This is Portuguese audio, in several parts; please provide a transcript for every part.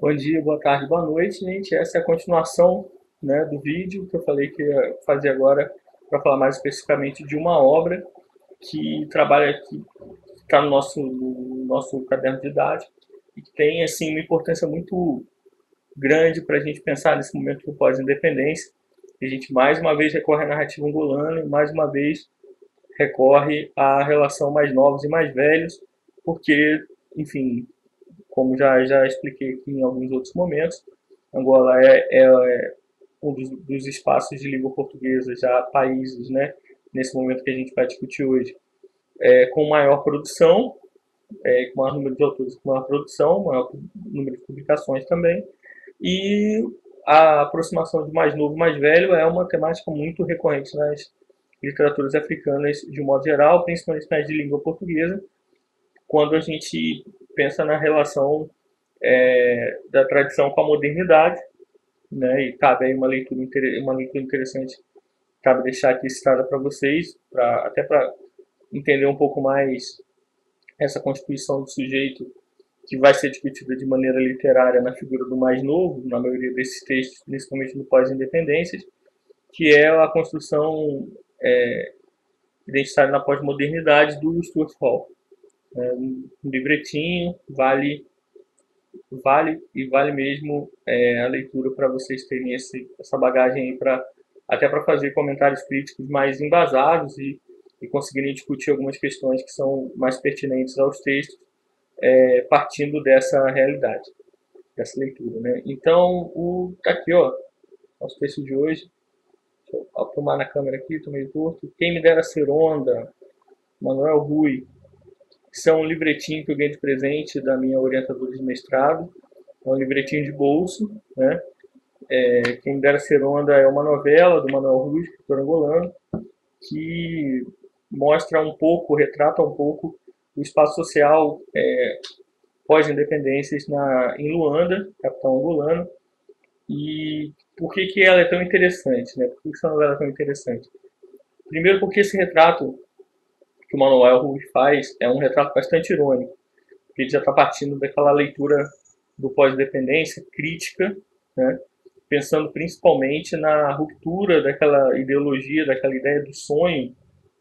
Bom dia, boa tarde, boa noite, gente. Essa é a continuação, né, do vídeo que eu falei que ia fazer agora para falar mais especificamente de uma obra que trabalha aqui, está no nosso caderno didático e que tem assim uma importância muito grande para a gente pensar nesse momento do pós-independência. A gente mais uma vez recorre à narrativa angolana e mais uma vez recorre à relação mais novos e mais velhos, porque, enfim, como já expliquei aqui em alguns outros momentos, Angola é um dos espaços de língua portuguesa, já países, né, nesse momento que a gente vai discutir hoje, com maior produção, com maior número de autores, com maior produção, maior número de publicações também, e a aproximação de mais novo e mais velho é uma temática muito recorrente nas literaturas africanas de um modo geral, principalmente nas de língua portuguesa, quando a gente pensa na relação da tradição com a modernidade, né? E cabe aí uma leitura interessante, cabe deixar aqui citada para vocês, até para entender um pouco mais essa constituição do sujeito que vai ser discutida de maneira literária na figura do mais novo, na maioria desses textos, principalmente no pós-independências, que é a construção identitária na pós-modernidade do Stuart Hall. Um livretinho, vale mesmo a leitura para vocês terem essa bagagem aí até para fazer comentários críticos mais embasados e conseguirem discutir algumas questões que são mais pertinentes aos textos, partindo dessa realidade, dessa leitura, né? Então, tá aqui, ó, nosso texto de hoje. Deixa eu aprumar na câmera aqui, estou meio torto. Quem me dera ser onda, Manuel Rui. Isso é um livretinho que eu ganhei de presente da minha orientadora de mestrado. É um livretinho de bolso, né? Quem me dera ser onda é uma novela do Manuel Rui, escritor angolano, que mostra um pouco, retrata um pouco o espaço social pós-independências em Luanda, capital angolano, e por que ela é tão interessante, né? Por que essa novela é tão interessante? Primeiro porque esse retrato que o Manuel Rui faz é um retrato bastante irônico, porque ele já está partindo daquela leitura do pós-independência crítica, né? Pensando principalmente na ruptura daquela ideologia, daquela ideia do sonho,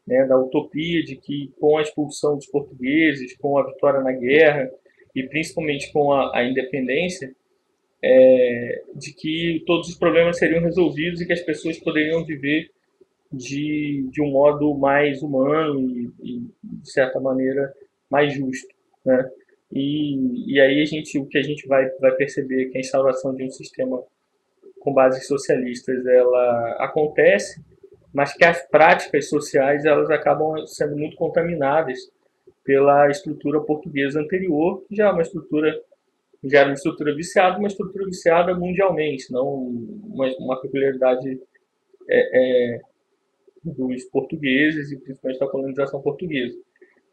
né, da utopia de que com a expulsão dos portugueses, com a vitória na guerra e principalmente com a independência, de que todos os problemas seriam resolvidos e que as pessoas poderiam viver de um modo mais humano de certa maneira, mais justo. Né? E aí o que a gente vai perceber é que a instauração de um sistema com bases socialistas ela acontece, mas que as práticas sociais elas acabam sendo muito contaminadas pela estrutura portuguesa anterior, que já era uma estrutura viciada mundialmente, não uma peculiaridade dos portugueses e principalmente da colonização portuguesa.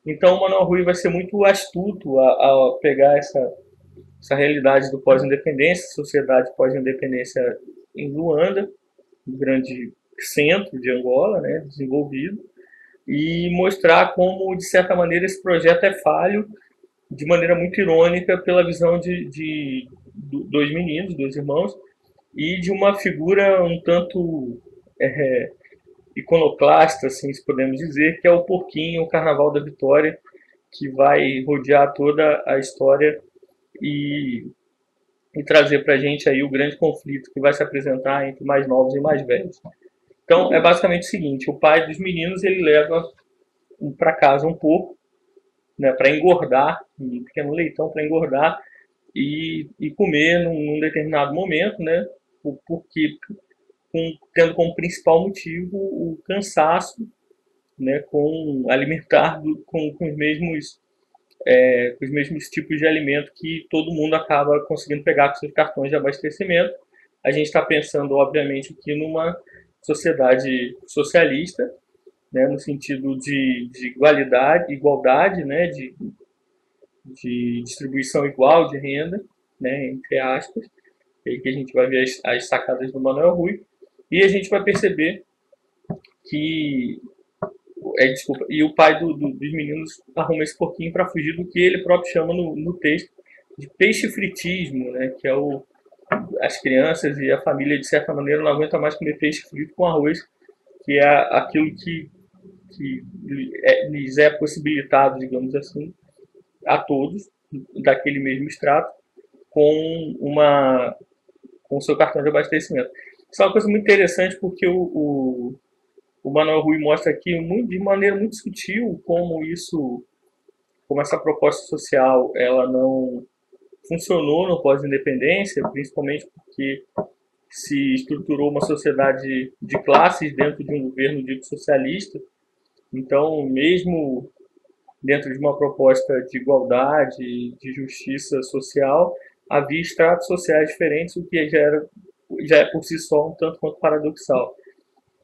Então, o Manuel Rui vai ser muito astuto a pegar essa realidade do pós-independência, sociedade pós-independência em Luanda, um grande centro de Angola, né, desenvolvido, e mostrar como, de certa maneira, esse projeto é falho, de maneira muito irônica, pela visão de dois meninos, dois irmãos, e de uma figura um tanto iconoclasta, assim, se podemos dizer, que é o porquinho, o Carnaval da Vitória, que vai rodear toda a história e, e trazer para a gente aí o grande conflito que vai se apresentar entre mais novos e mais velhos. Então, é basicamente o seguinte: o pai dos meninos ele leva para casa um porco, né, para engordar, um pequeno leitão para engordar e comer num determinado momento, né, porque tendo como principal motivo o cansaço, né, com alimentar com os mesmos tipos de alimento que todo mundo acaba conseguindo pegar com seus cartões de abastecimento. A gente está pensando, obviamente, aqui numa sociedade socialista, né, no sentido de igualdade, né, de distribuição igual de renda, né, entre aspas, aí que a gente vai ver as sacadas do Manuel Rui, e a gente vai perceber que desculpa, e o pai dos meninos arruma esse porquinho para fugir do que ele próprio chama no texto de peixe-fritismo, né, que é as crianças e a família, de certa maneira, não aguentam mais comer peixe frito com arroz, que é aquilo que lhes é possibilitado, digamos assim, a todos, daquele mesmo extrato, com com o seu cartão de abastecimento. Isso é uma coisa muito interessante porque o Manuel Rui mostra aqui de maneira muito sutil como essa proposta social ela não funcionou no pós-independência, principalmente porque se estruturou uma sociedade de classes dentro de um governo dito socialista. Então, mesmo dentro de uma proposta de igualdade, de justiça social, havia estratos sociais diferentes, o que já é por si só um tanto quanto paradoxal.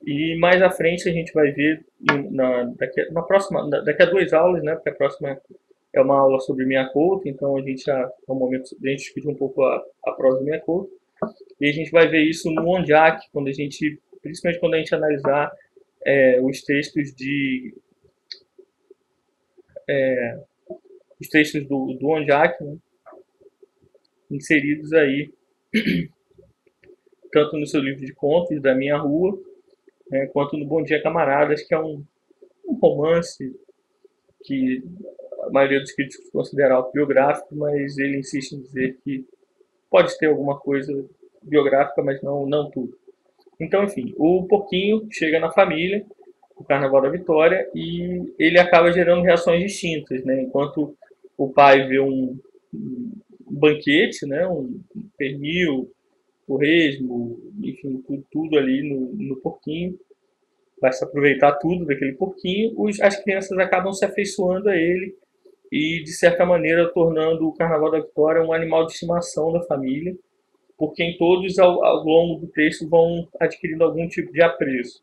E mais à frente a gente vai ver daqui a 2 aulas, né? Porque a próxima é uma aula sobre minha couto, então a gente já é um momento de a gente discutir um pouco a prosa do minha couto. E a gente vai ver isso no ONJAC, principalmente quando a gente analisar os textos do ONJAC, né, inseridos aí, tanto no seu livro de contos da minha rua, né, quanto no Bom Dia Camaradas, que é um romance que a maioria dos críticos considera autobiográfico, mas ele insiste em dizer que pode ter alguma coisa biográfica, mas não tudo. Então, enfim, o porquinho chega na família, o Carnaval da Vitória, e ele acaba gerando reações distintas, né? Enquanto o pai vê um banquete, né? Um pernil, torresmo, enfim, tudo ali no porquinho, vai se aproveitar tudo daquele porquinho, as crianças acabam se afeiçoando a ele e, de certa maneira, tornando o Carnaval da Vitória um animal de estimação da família, por quem todos, ao longo do texto, vão adquirindo algum tipo de apreço.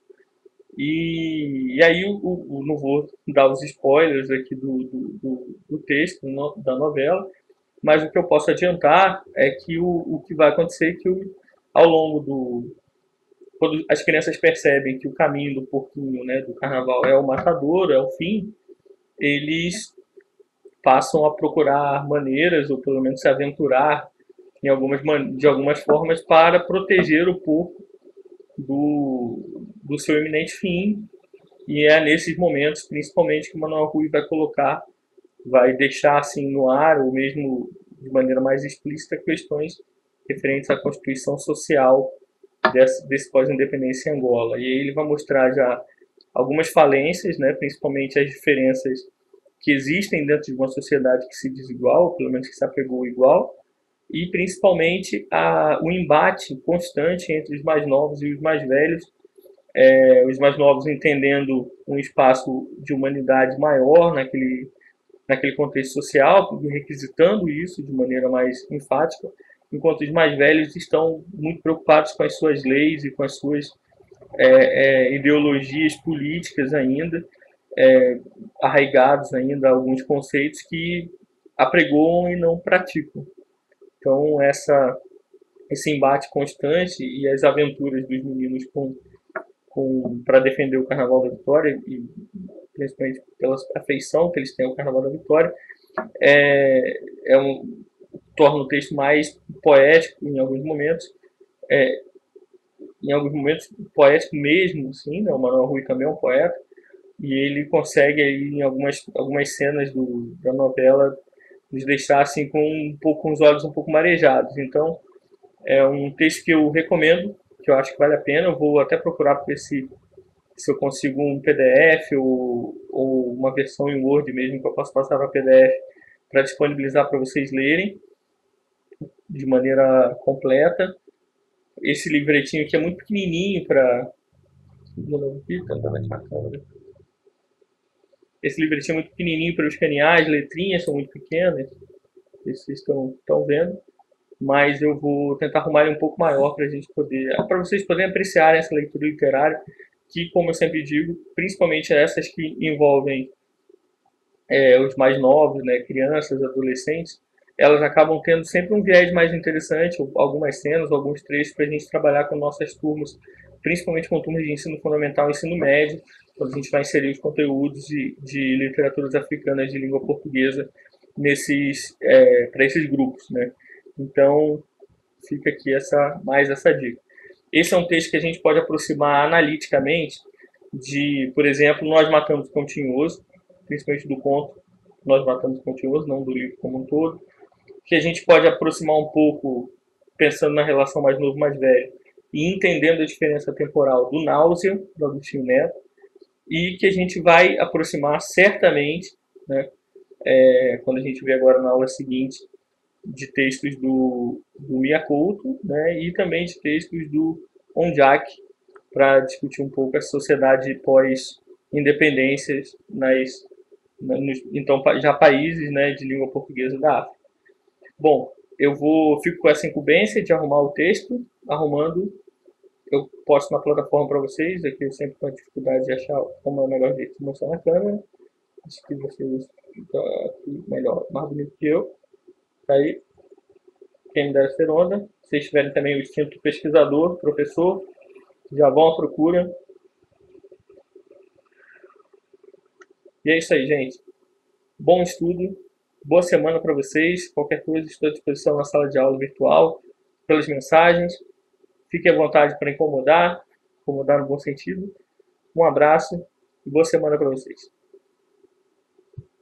E aí não vou dar os spoilers aqui do texto, da novela, mas o que eu posso adiantar é que o que vai acontecer é que ao longo quando as crianças percebem que o caminho do porquinho, né, do carnaval é o matador, é o fim, eles passam a procurar maneiras, ou pelo menos se aventurar de algumas formas para proteger o porco do seu iminente fim. E é nesses momentos, principalmente, que o Manuel Rui vai deixar assim no ar, ou mesmo de maneira mais explícita, questões referentes à constituição social desse pós-independência em Angola. E aí ele vai mostrar já algumas falências, né, principalmente as diferenças que existem dentro de uma sociedade que se diz igual, pelo menos que se apegou igual, e principalmente o embate constante entre os mais novos e os mais velhos, os mais novos entendendo um espaço de humanidade maior naquele contexto social, requisitando isso de maneira mais enfática, enquanto os mais velhos estão muito preocupados com as suas leis e com as suas ideologias políticas ainda, arraigados ainda a alguns conceitos que apregoam e não praticam. Então, esse embate constante e as aventuras dos meninos para defender o Carnaval da Vitória, e principalmente pela afeição que eles têm ao Carnaval da Vitória, torna o texto mais poético em alguns momentos, poético mesmo, assim, né? O Manuel Rui também é um poeta, e ele consegue aí em algumas cenas da novela nos deixar assim com os olhos um pouco marejados. Então, é um texto que eu recomendo, que eu acho que vale a pena. Eu vou até procurar para ver se eu consigo um PDF ou uma versão em Word mesmo que eu possa passar para PDF para disponibilizar para vocês lerem de maneira completa. Esse livretinho aqui é muito pequenininho para... Esse livretinho é muito pequenininho para eu escanear, as letrinhas são muito pequenas, vocês estão vendo, mas eu vou tentar arrumar ele um pouco maior para vocês poderem apreciar essa leitura literária, que, como eu sempre digo, principalmente essas que envolvem os mais novos, né, crianças, adolescentes, elas acabam tendo sempre um viés mais interessante, algumas cenas, alguns trechos para a gente trabalhar com nossas turmas, principalmente com turmas de ensino fundamental e ensino médio, quando a gente vai inserir os conteúdos de literaturas africanas de língua portuguesa para esses grupos, né? Então, fica aqui mais essa dica. Esse é um texto que a gente pode aproximar analiticamente de, por exemplo, Nós Matamos o Cão Tinhoso, principalmente do conto Nós Matamos o Cão Tinhoso, não do livro como um todo, que a gente pode aproximar um pouco pensando na relação mais novo mais velho e entendendo a diferença temporal do Náusea, do Agostinho Neto, e que a gente vai aproximar certamente, né, quando a gente vê agora na aula seguinte, de textos do Miyakoto, né, e também de textos do Onjak, para discutir um pouco a sociedade pós-independências então já países, né, de língua portuguesa da África. Bom, fico com essa incumbência de arrumar o texto, arrumando, eu posto na plataforma para vocês, aqui eu sempre tenho dificuldade de achar como é o melhor jeito de mostrar na câmera, acho que vocês estão aqui melhor, mais bonito que eu, tá aí, quem me dera ser onda, se vocês tiverem também o instinto pesquisador, professor, já vão à procura. E é isso aí, gente. Bom estudo, boa semana para vocês. Qualquer coisa, estou à disposição na sala de aula virtual, pelas mensagens. Fiquem à vontade para incomodar no bom sentido. Um abraço e boa semana para vocês.